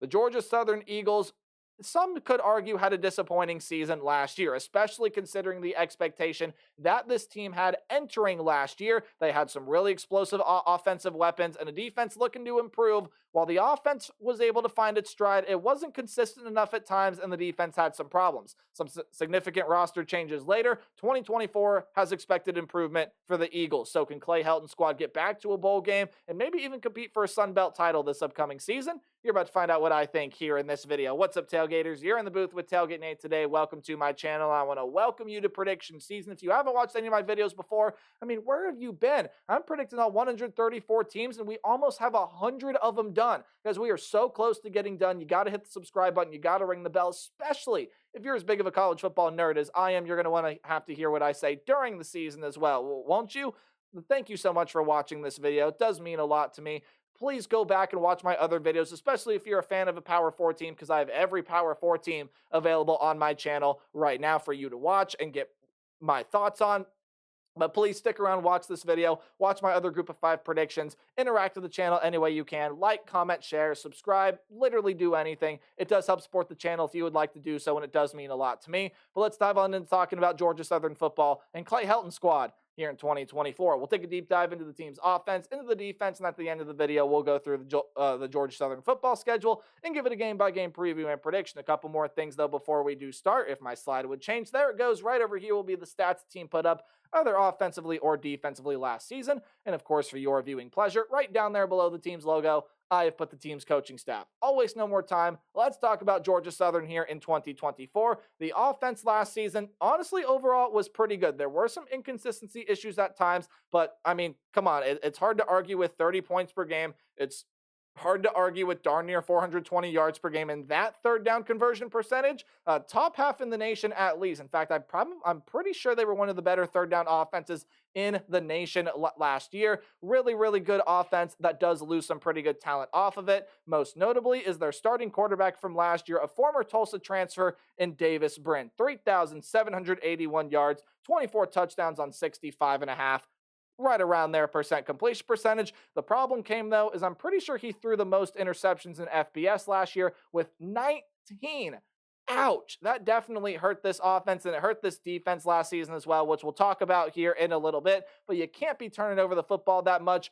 The Georgia Southern Eagles, some could argue, had a disappointing season last year, especially considering the expectation that this team had entering last year. They had some really explosive offensive weapons and a defense looking to improve. While the offense was able to find its stride, it wasn't consistent enough at times, and the defense had some problems. Some significant roster changes later. 2024 has expected improvement for the Eagles. So can Clay Helton's squad get back to a bowl game and maybe even compete for a Sun Belt title this upcoming season? You're about to find out what I think here in this video. What's up, Tailgaters? You're in the booth with Tailgate Nate today. Welcome to my channel. I want to welcome you to prediction season. If you haven't watched any of my videos before, where have you been? I'm predicting all 134 teams, and we almost have 100 of them done. Because we are so close to getting done, you got to hit the subscribe button. You got to ring the bell, especially if you're as big of a college football nerd as I am. You're going to want to have to hear what I say during the season as well, won't you? Thank you so much for watching this video. It does mean a lot to me. Please go back and watch my other videos, especially if you're a fan of a Power 4 team, because I have every Power 4 team available on my channel right now for you to watch and get my thoughts on. But please stick around, watch this video, watch my other group of 5 predictions, interact with the channel any way you can, like, comment, share, subscribe, literally do anything. It does help support the channel if you would like to do so, and it does mean a lot to me. But let's dive on into talking about Georgia Southern football and Clay Helton's squad here in 2024. We'll take a deep dive into the team's offense, into the defense, and at the end of the video, we'll go through the Georgia Southern football schedule and give it a game-by-game preview and prediction. A couple more things, though, before we do start. If my slide would change, there it goes. Right over here will be the stats the team put up, either offensively or defensively last season. And, of course, for your viewing pleasure, right down there below the team's logo, I have put the team's coaching staff. I'll waste no more time. Let's talk about Georgia Southern here in 2024. The offense last season, honestly, overall, was pretty good. There were some inconsistency issues at times, but, come on. It's hard to argue with 30 points per game. It's hard to argue with darn near 420 yards per game, and that third down conversion percentage, top half in the nation at least. In fact, I'm pretty sure they were one of the better third down offenses in the nation last year. Really, really good offense that does lose some pretty good talent off of it. Most notably is their starting quarterback from last year, a former Tulsa transfer in Davis Brin. 3,781 yards, 24 touchdowns on 65.5. Right around their completion percentage. The problem came, though, is I'm pretty sure he threw the most interceptions in FBS last year with 19. Ouch. That definitely hurt this offense, and it hurt this defense last season as well, which we'll talk about here in a little bit. But you can't be turning over the football that much.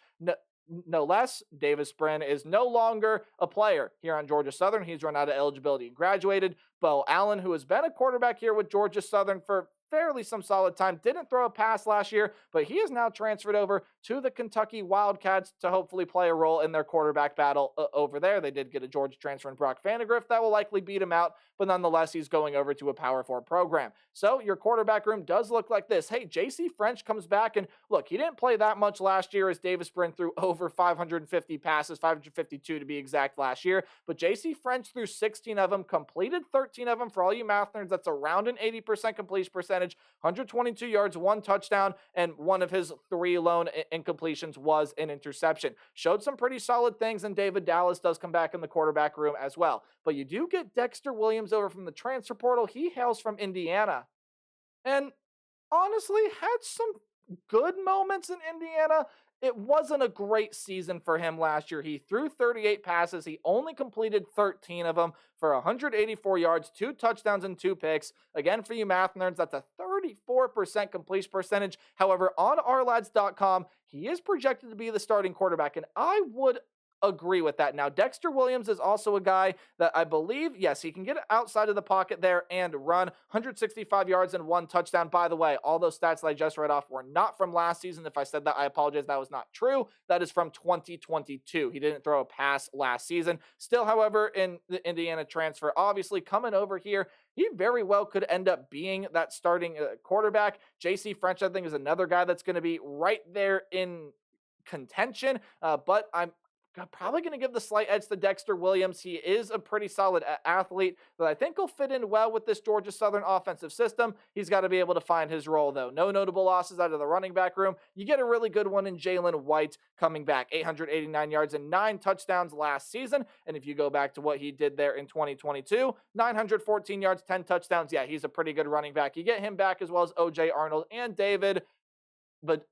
No less, Davis Brin is no longer a player here on Georgia Southern. He's run out of eligibility and graduated. Bo Allen, who has been a quarterback here with Georgia Southern for fairly some solid time, didn't throw a pass last year, but he is now transferred over to the Kentucky Wildcats to hopefully play a role in their quarterback battle over there. They did get a Georgia transfer in Brock Vandegrift that will likely beat him out, but nonetheless, he's going over to a Power 4 program. So your quarterback room does look like this. Hey, J.C. French comes back, and look, he didn't play that much last year as Davis Brin threw over 550 passes, 552 to be exact last year, but J.C. French threw 16 of them, completed 13 of them. For all you math nerds, that's around an 80% completion percentage. 122 yards, 1 touchdown, and one of his 3 lone incompletions was an interception. Showed some pretty solid things, and David Dallas does come back in the quarterback room as well. But you do get Dexter Williams over from the transfer portal. He hails from Indiana, and honestly had some good moments in Indiana. It wasn't a great season for him last year. He threw 38 passes. He only completed 13 of them for 184 yards, 2 touchdowns, and 2 picks. Again, for you math nerds, that's a 34% completion percentage. However, on ourlads.com, he is projected to be the starting quarterback, and I would agree with that. Now, Dexter Williams is also a guy that I believe, yes, he can get outside of the pocket there and run 165 yards and 1 touchdown. By the way, all those stats that I just read off were not from last season. If I said that, I apologize. That was not true. That is from 2022. He didn't throw a pass last season. Still, however, in the Indiana transfer, obviously coming over here, he very well could end up being that starting quarterback. J.C. French, I think, is another guy that's going to be right there in contention, but I'm probably going to give the slight edge to Dexter Williams. He is a pretty solid athlete that I think will fit in well with this Georgia Southern offensive system. He's got to be able to find his role, though. No notable losses out of the running back room. You get a really good one in Jalen White coming back. 889 yards and 9 touchdowns last season. And if you go back to what he did there in 2022, 914 yards, 10 touchdowns. Yeah, he's a pretty good running back. You get him back as well as O.J. Arnold and David, but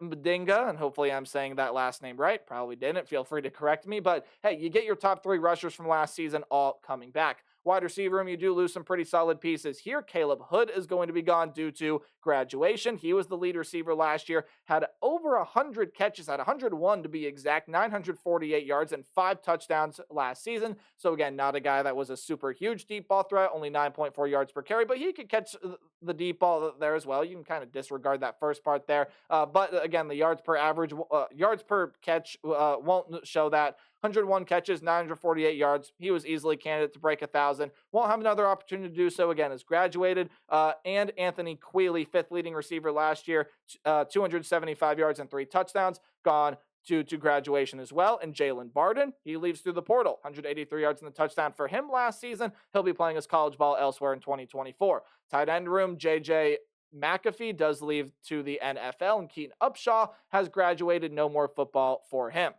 Mbadinga, and hopefully I'm saying that last name right. Probably didn't. Feel free to correct me. But hey, you get your top three rushers from last season all coming back. Wide receiver room, you do lose some pretty solid pieces here. Caleb Hood is going to be gone due to graduation. He was the lead receiver last year, had over 100 catches, had 101 to be exact, 948 yards, and 5 touchdowns last season. So again, not a guy that was a super huge deep ball threat, only 9.4 yards per carry, but he could catch the deep ball there as well. You can kind of disregard that first part there. But again, the yards per catch won't show that. 101 catches, 948 yards. He was easily candidate to break 1,000. Won't have another opportunity to do so again as graduated. And Anthony Quealy, fifth leading receiver last year, 275 yards and 3 touchdowns, gone due to graduation as well. And Jalen Barden, he leaves through the portal, 183 yards and the touchdown for him last season. He'll be playing his college ball elsewhere in 2024. Tight end room, JJ McAfee does leave to the NFL, and Keaton Upshaw has graduated. No more football for him.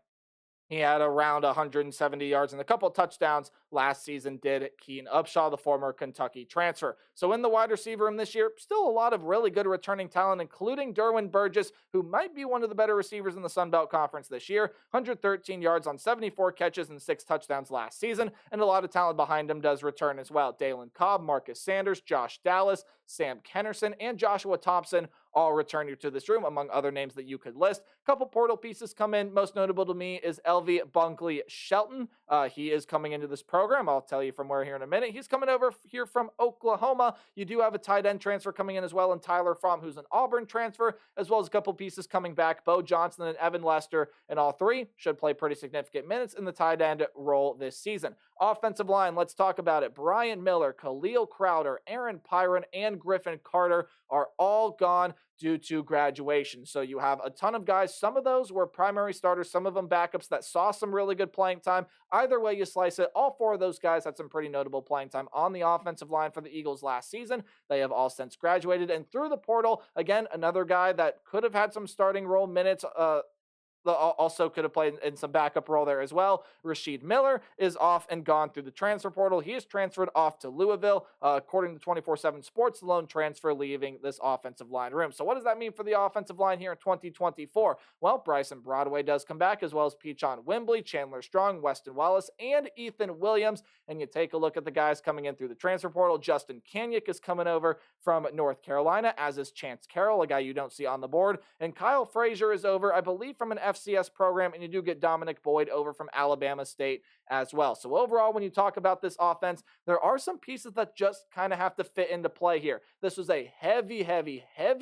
He had around 170 yards and a couple touchdowns last season, did Keaton Upshaw, the former Kentucky transfer. So in the wide receiver room this year, still a lot of really good returning talent, including Derwin Burgess, who might be one of the better receivers in the Sun Belt Conference this year. 113 yards on 74 catches and 6 touchdowns last season, and a lot of talent behind him does return as well. Dalen Cobb, Marcus Sanders, Josh Dallas, Sam Kennerson, and Joshua Thompson all return you to this room, among other names that you could list. A couple portal pieces come in. Most notable to me is LV Bunkley Shelton. He is coming into this program. I'll tell you from where here in a minute. He's coming over here from Oklahoma. You do have a tight end transfer coming in as well, and Tyler Fromm, who's an Auburn transfer, as well as a couple pieces coming back. Bo Johnson and Evan Lester, and all three should play pretty significant minutes in the tight end role this season. Offensive line, let's talk about it. Brian Miller, Khalil Crowder, Aaron Pyron, and Griffin Carter are all gone due to graduation. So you have a ton of guys. Some of those were primary starters, some of them backups that saw some really good playing time. Either way you slice it, all four of those guys had some pretty notable playing time on the offensive line for the Eagles last season. They have all since graduated. And through the portal, again, another guy that could have had some starting role minutes, also could have played in some backup role there as well. Rasheed Miller is off and gone through the transfer portal. He is transferred off to Louisville. According to 24/7 Sports, the lone transfer leaving this offensive line room. So what does that mean for the offensive line here in 2024? Well, Bryson Broadway does come back, as well as Peachon Wimbley, Chandler Strong, Weston Wallace, and Ethan Williams. And you take a look at the guys coming in through the transfer portal. Justin Kanyuk is coming over from North Carolina, as is Chance Carroll, a guy you don't see on the board. And Kyle Frazier is over, I believe, from an FCS program, and you do get Dominic Boyd over from Alabama State as well. So overall, when you talk about this offense, there are some pieces that just kind of have to fit into play here. This was a heavy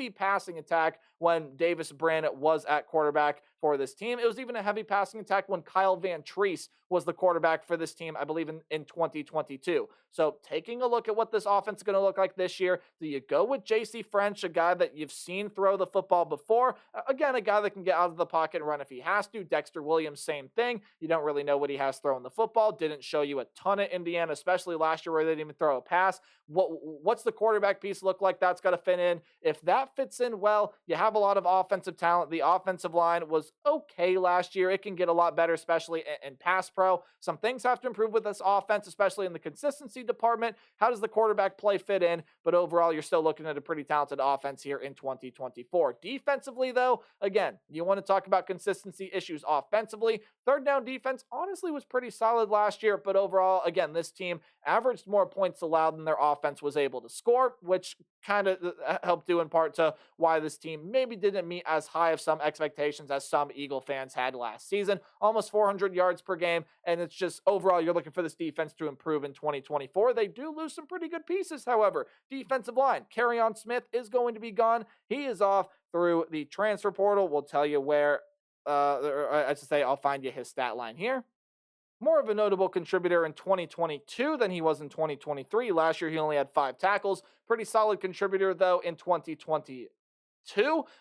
passing attack when Davis Brin was at quarterback for this team. It was even a heavy passing attack when Kyle Van Treese was the quarterback for this team, I believe, in 2022. So taking a look at what this offense is going to look like this year, do you go with J.C. French, a guy that you've seen throw the football before? Again, a guy that can get out of the pocket and run if he has to. Dexter Williams, same thing. You don't really know what he has throwing the football. Didn't show you a ton at Indiana, especially last year where they didn't even throw a pass. What's the quarterback piece look like? That's got to fit in. If that fits in well, you have a lot of offensive talent. The offensive line was okay last year. It can get a lot better, especially in pass pro. Some things have to improve with this offense, especially in the consistency department. How does the quarterback play fit in? But overall, you're still looking at a pretty talented offense here in 2024. Defensively, though, again, you want to talk about consistency issues offensively. Third down defense honestly was pretty solid last year, but overall, again, this team averaged more points allowed than their offense was able to score, which kind of helped due in part to why this team maybe didn't meet as high of some expectations as some Eagle fans had last season. Almost 400 yards per game, and it's just overall you're looking for this defense to improve in 2024. They do lose some pretty good pieces, however. Defensive line, Kerryon Smith is going to be gone. He is off through the transfer portal. We'll tell you where, I should say, I'll find you his stat line here. More of a notable contributor in 2022 than he was in 2023. Last year, he only had 5 tackles. Pretty solid contributor, though, in 2022.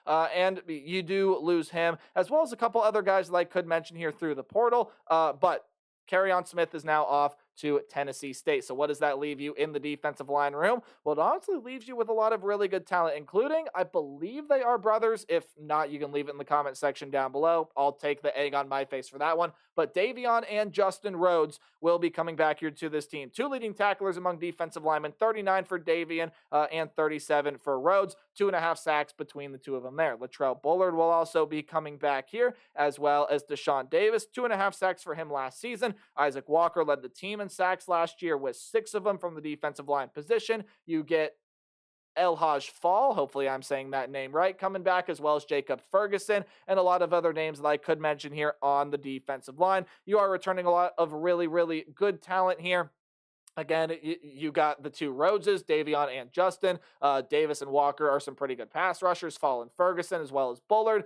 And you do lose him, as well as a couple other guys that I could mention here through the portal. But Kerryon Smith is now off to Tennessee State. So what does that leave you in the defensive line room? Well, it honestly leaves you with a lot of really good talent, including, I believe they are brothers. If not, you can leave it in the comment section down below. I'll take the egg on my face for that one. But Davion and Justin Rhodes will be coming back here to this team. Two leading tacklers among defensive linemen, 39 for Davion and 37 for Rhodes. 2.5 sacks between the two of them there. Latrell Bullard will also be coming back here, as well as Deshaun Davis. 2.5 sacks for him last season. Isaac Walker led the team in sacks last year with 6 of them from the defensive line position. You get Elhaj Fall, hopefully I'm saying that name right, coming back, as well as Jacob Ferguson and a lot of other names that I could mention here on the defensive line. You are returning a lot of really, really good talent here. Again, you got the two Rhodeses, Davion and Justin. Davis and Walker are some pretty good pass rushers. Fall and Ferguson, as well as Bullard.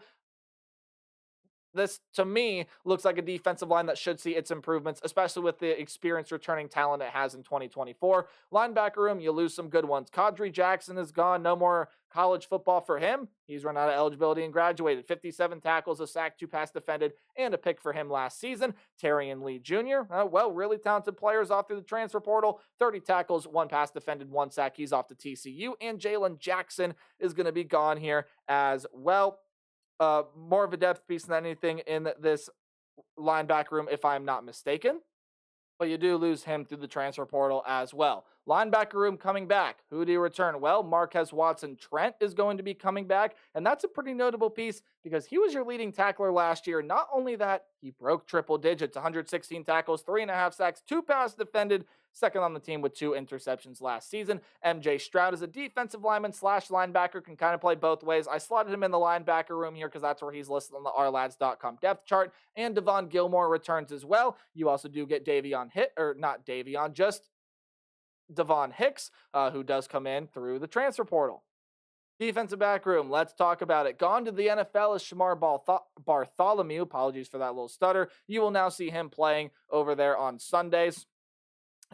This, to me, looks like a defensive line that should see its improvements, especially with the experienced returning talent it has in 2024. Linebacker room, you lose some good ones. Kadri Jackson is gone. No more college football for him. He's run out of eligibility and graduated. 57 tackles, a sack, 2 pass defended, and a pick for him last season. Terrion Lee Jr., really talented players off through the transfer portal. 30 tackles, 1 pass defended, 1 sack. He's off to TCU. And Jalen Jackson is going to be gone here as well. More of a depth piece than anything in this linebacker room, if I'm not mistaken. But you do lose him through the transfer portal as well. Linebacker room coming back. Who do you return? Well, Marquez Watson-Trent is going to be coming back, and that's a pretty notable piece because he was your leading tackler last year. Not only that, he broke triple digits, 116 tackles, 3.5 sacks, 2 passes defended, second on the team with 2 interceptions last season. MJ Stroud is a defensive lineman / linebacker, can kind of play both ways. I slotted him in the linebacker room here because that's where he's listed on the ourlads.com depth chart. And Devon Gilmore returns as well. You also do get Devon Hicks, who does come in through the transfer portal. Defensive back room, let's talk about it. Gone to the NFL is Shamar Bartholomew. Apologies for that little stutter. You will now see him playing over there on Sundays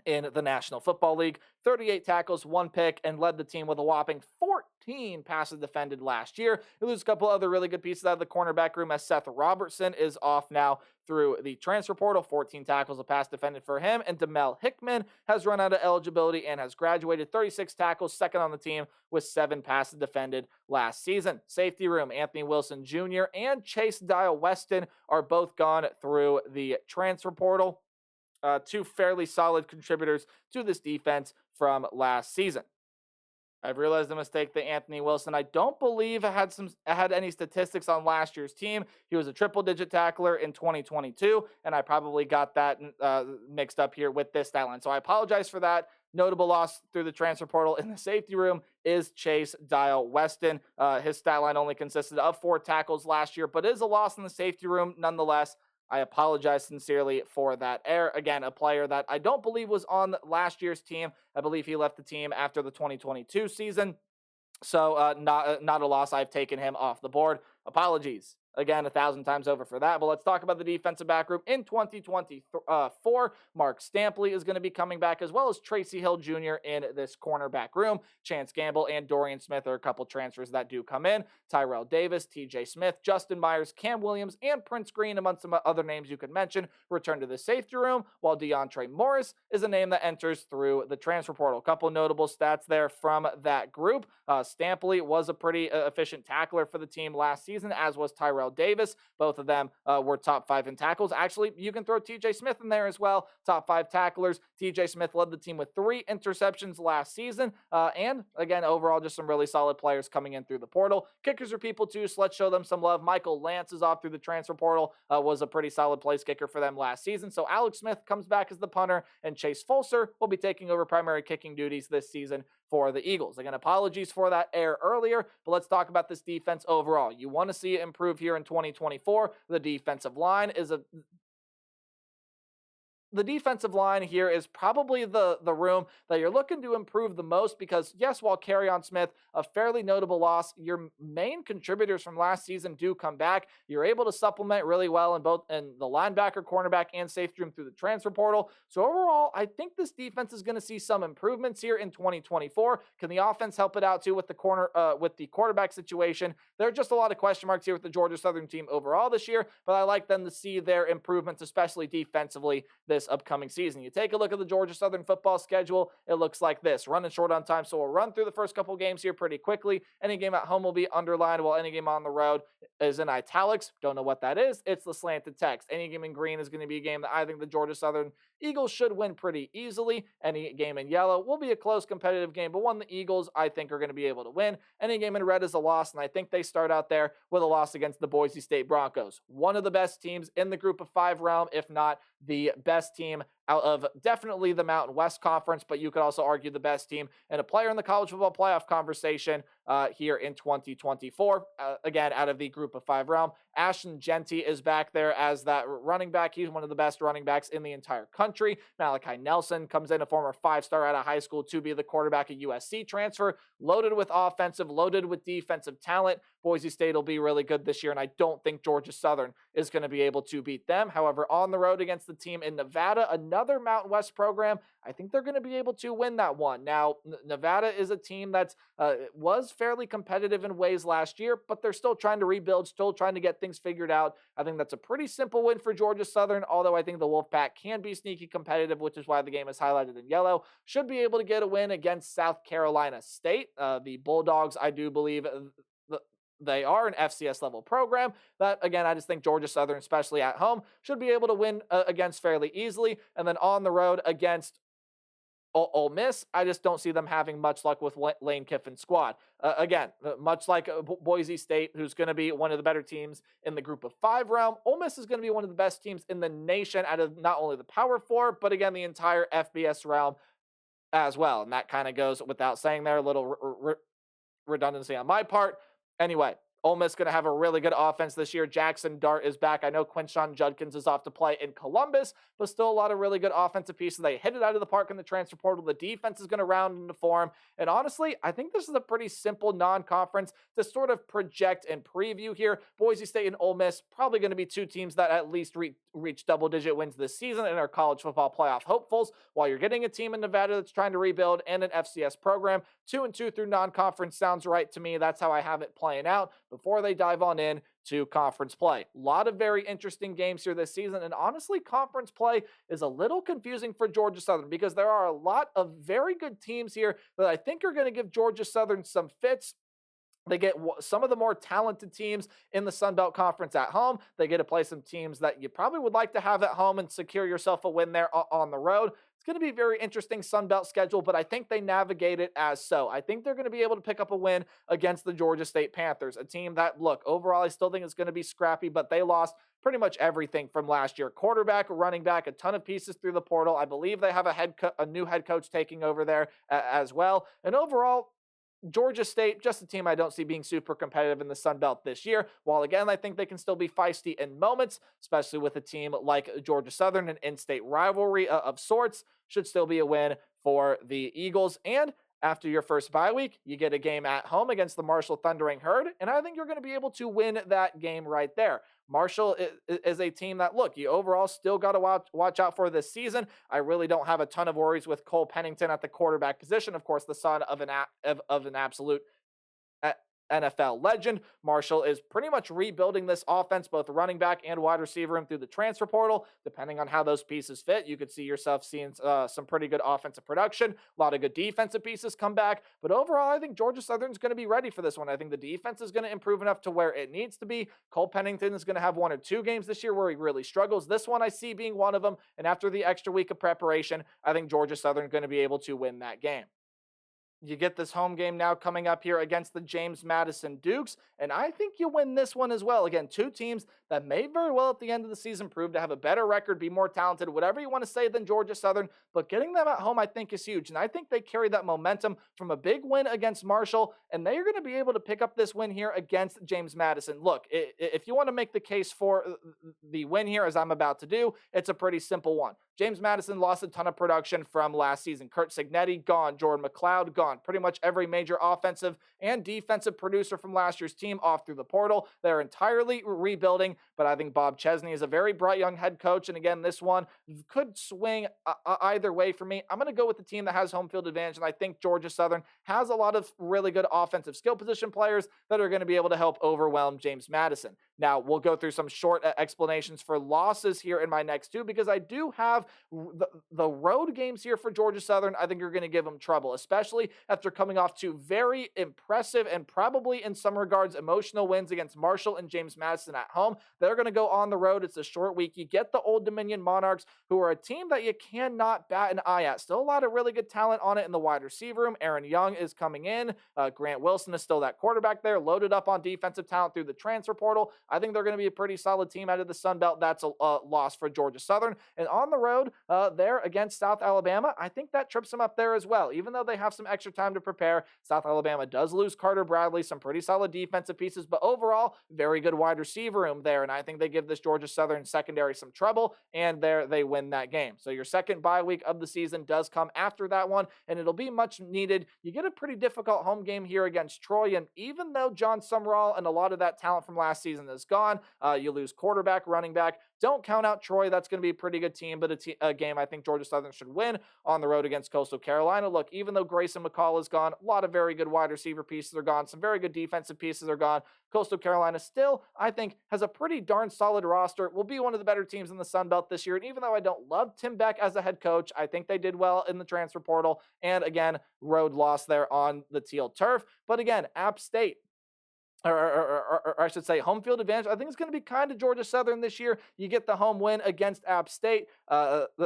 in the National Football League. 38 tackles, 1 pick, and led the team with a whopping 14 passes defended last year. You lose a couple other really good pieces out of the cornerback room as Seth Robertson is off now through the transfer portal. 14 tackles, a pass defended for him. And Demel Hickman has run out of eligibility and has graduated. 36 tackles, second on the team with 7 passes defended last season. Safety room, Anthony Wilson Jr. and Chase Dial Weston are both gone through the transfer portal. 2 fairly solid contributors to this defense from last season. I've realized the mistake that Anthony Wilson, I don't believe had any statistics on last year's team. He was a triple-digit tackler in 2022, and I probably got that mixed up here with this stat line. So I apologize for that. Notable loss through the transfer portal in the safety room is Chase Dial Weston. His stat line only consisted of 4 tackles last year, but is a loss in the safety room nonetheless. I apologize sincerely for that error. Again, a player that I don't believe was on last year's team. I believe he left the team after the 2022 season. So not a loss. I've taken him off the board. Apologies. Again, 1,000 times over for that. But let's talk about the defensive back group in 2024. Mark Stampley is going to be coming back, as well as Tracy Hill Jr. in this cornerback room. Chance Gamble and Dorian Smith are a couple transfers that do come in. Tyrell Davis, TJ Smith, Justin Myers, Cam Williams, and Prince Green, among some other names you could mention, return to the safety room, while DeAndre Morris is a name that enters through the transfer portal. A couple notable stats there from that group. Stampley was a pretty efficient tackler for the team last season, as was Tyrell Davis. Both of them were top 5 in tackles. Actually, you can throw TJ Smith in there as well. Top 5 tacklers. TJ Smith led the team with 3 interceptions last season. And again, overall, just some really solid players coming in through the portal. Kickers are people too, so let's show them some love. Michael Lance is off through the transfer portal. Was a pretty solid place kicker for them last season. So Alex Smith comes back as the punter, and Chase Fulser will be taking over primary kicking duties this season for the Eagles. Again, apologies for that error earlier, but let's talk about this defense overall. You want to see it improve here in 2024. The defensive line here is probably the room that you're looking to improve the most because, yes, while Kerryon Smith, a fairly notable loss, your main contributors from last season do come back. You're able to supplement really well in the linebacker, cornerback, and safety room through the transfer portal. So overall, I think this defense is going to see some improvements here in 2024. Can the offense help it out too with the quarterback situation? There are just a lot of question marks here with the Georgia Southern team overall this year, but I like them to see their improvements, especially defensively, this this upcoming season. You take a look at the Georgia Southern football schedule, it looks like this. Running short on time, so we'll run through the first couple games here pretty quickly. Any game at home will be underlined, while any game on the road is in italics. Don't know what that is. It's the slanted text. Any game in green is going to be a game that I think the Georgia Southern Eagles should win pretty easily. Any game in yellow will be a close competitive game, but one the Eagles I think are going to be able to win. Any game in red is a loss, and I think they start out there with a loss against the Boise State Broncos. One of the best teams in the group of five realm, if not the best team out of definitely the Mountain West Conference, but you could also argue the best team and a player in the college football playoff conversation here in 2024. Again, out of the group of five realm, Ashton Jeanty is back there as that running back. He's one of the best running backs in the entire country. Malachi Nelson comes in, a former five-star out of high school, to be the quarterback, a USC transfer, loaded with offensive, loaded with defensive talent. Boise State will be really good this year, and I don't think Georgia Southern is going to be able to beat them. However, on the road against the team in Nevada, another Mountain West program, I think they're going to be able to win that one. Now, Nevada is a team that was fairly competitive in ways last year, but they're still trying to rebuild, still trying to get things figured out. I think that's a pretty simple win for Georgia Southern, although I think the Wolfpack can be sneaky competitive, which is why the game is highlighted in yellow. Should be able to get a win against South Carolina State. The Bulldogs, I do believe, they are an FCS level program that, again, I just think Georgia Southern, especially at home, should be able to win against fairly easily. And then on the road against Ole Miss, I just don't see them having much luck with Lane Kiffin's squad. Again, much like Boise State, who's going to be one of the better teams in the group of five realm, Ole Miss is going to be one of the best teams in the nation out of not only the Power Four, but again, the entire FBS realm as well. And that kind of goes without saying there, a little redundancy on my part. Anyway, Ole Miss going to have a really good offense this year. Jackson Dart is back. I know Quinshon Judkins is off to play in Columbus, but still a lot of really good offensive pieces. They hit it out of the park in the transfer portal. The defense is going to round into form. And honestly, I think this is a pretty simple non-conference to sort of project and preview here. Boise State and Ole Miss probably going to be two teams that at least reach double-digit wins this season and are college football playoff hopefuls, while you're getting a team in Nevada that's trying to rebuild and an FCS program. 2-2 through non-conference sounds right to me. That's how I have it playing out before they dive on in to conference play. A lot of very interesting games here this season, and honestly, conference play is a little confusing for Georgia Southern because there are a lot of very good teams here that I think are going to give Georgia Southern some fits. They get some of the more talented teams in the Sun Belt Conference at home. They get to play some teams that you probably would like to have at home and secure yourself a win there on the road. It's going to be a very interesting Sun Belt schedule, but I think they navigate it as so. I think they're going to be able to pick up a win against the Georgia State Panthers, a team that, look, overall, I still think it's going to be scrappy, but they lost pretty much everything from last year. Quarterback, running back, a ton of pieces through the portal. I believe they have a new head coach taking over there as well. And overall, Georgia State, just a team I don't see being super competitive in the Sun Belt this year. While again, I think they can still be feisty in moments, especially with a team like Georgia Southern, an in-state rivalry of sorts, should still be a win for the Eagles. And after your first bye week, you get a game at home against the Marshall Thundering Herd, and I think you're going to be able to win that game right there. Marshall is a team that, look, you overall still got to watch out for this season. I really don't have a ton of worries with Cole Pennington at the quarterback position. Of course, the son of an absolute NFL legend. Marshall is pretty much rebuilding this offense, both running back and wide receiver room through the transfer portal. Depending on how those pieces fit, you could see yourself seeing some pretty good offensive production. A lot of good defensive pieces come back. But overall, I think Georgia Southern's going to be ready for this one. I think the defense is going to improve enough to where it needs to be. Cole Pennington is going to have one or two games this year where he really struggles. This one I see being one of them. And after the extra week of preparation, I think Georgia Southern going to be able to win that game. You get this home game now coming up here against the James Madison Dukes, and I think you win this one as well. Again, two teams that may very well at the end of the season prove to have a better record, be more talented, whatever you want to say, than Georgia Southern, but getting them at home I think is huge, and I think they carry that momentum from a big win against Marshall, and they are going to be able to pick up this win here against James Madison. Look, if you want to make the case for the win here, as I'm about to do, it's a pretty simple one. James Madison lost a ton of production from last season. Kurt Signetti, gone. Jordan McLeod, gone. Pretty much every major offensive and defensive producer from last year's team off through the portal. They're entirely rebuilding, but I think Bob Chesney is a very bright young head coach, and again, this one could swing either way for me. I'm going to go with the team that has home field advantage, and I think Georgia Southern has a lot of really good offensive skill position players that are going to be able to help overwhelm James Madison. Now, we'll go through some short explanations for losses here in my next two, because I do have The road games here for Georgia Southern, I think, are going to give them trouble, especially after coming off two very impressive and probably in some regards emotional wins against Marshall and James Madison at home. They're going to go on the road. It's a short week. You get the Old Dominion Monarchs, who are a team that you cannot bat an eye at. Still a lot of really good talent on it in the wide receiver room. Aaron Young is coming in. Grant Wilson is still that quarterback there, loaded up on defensive talent through the transfer portal. I think they're going to be a pretty solid team out of the Sun Belt. That's a loss for Georgia Southern. And on the road, there against South Alabama, I think that trips them up there as well. Even though they have some extra time to prepare, South Alabama does lose Carter Bradley, some pretty solid defensive pieces, but overall, very good wide receiver room there. And I think they give this Georgia Southern secondary some trouble, and there they win that game. So your second bye week of the season does come after that one, and it'll be much needed. You get a pretty difficult home game here against Troy, and even though John Sumrall and a lot of that talent from last season is gone, you lose quarterback, running back. Don't count out Troy. That's going to be a pretty good team, but a game I think Georgia Southern should win on the road against Coastal Carolina. Look, even though Grayson McCall is gone, a lot of very good wide receiver pieces are gone. Some very good defensive pieces are gone. Coastal Carolina still, I think, has a pretty darn solid roster, will be one of the better teams in the Sun Belt this year. And even though I don't love Tim Beck as a head coach, I think they did well in the transfer portal. And again, road loss there on the teal turf. But again, App State, or I should say home field advantage, I think it's going to be kind of Georgia Southern this year. You get the home win against App State.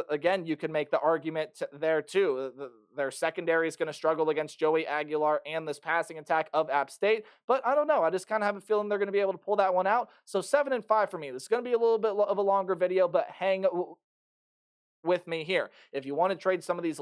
Again, you can make the argument there too. Their secondary is going to struggle against Joey Aguilar and this passing attack of App State. But I don't know. I just kind of have a feeling they're going to be able to pull that one out. So 7-5 for me. This is going to be a little bit of a longer video, but hang with me here. If you want to trade some of these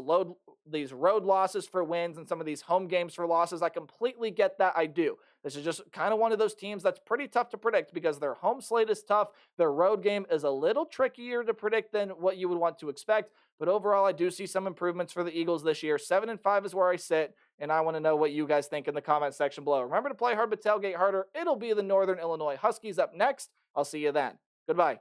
road losses for wins and some of these home games for losses, I completely get that. I do. This is just kind of one of those teams that's pretty tough to predict because their home slate is tough. Their road game is a little trickier to predict than what you would want to expect. But overall, I do see some improvements for the Eagles this year. 7-5 is where I sit, and I want to know what you guys think in the comment section below. Remember to play hard but tailgate harder. It'll be the Northern Illinois Huskies up next. I'll see you then. Goodbye.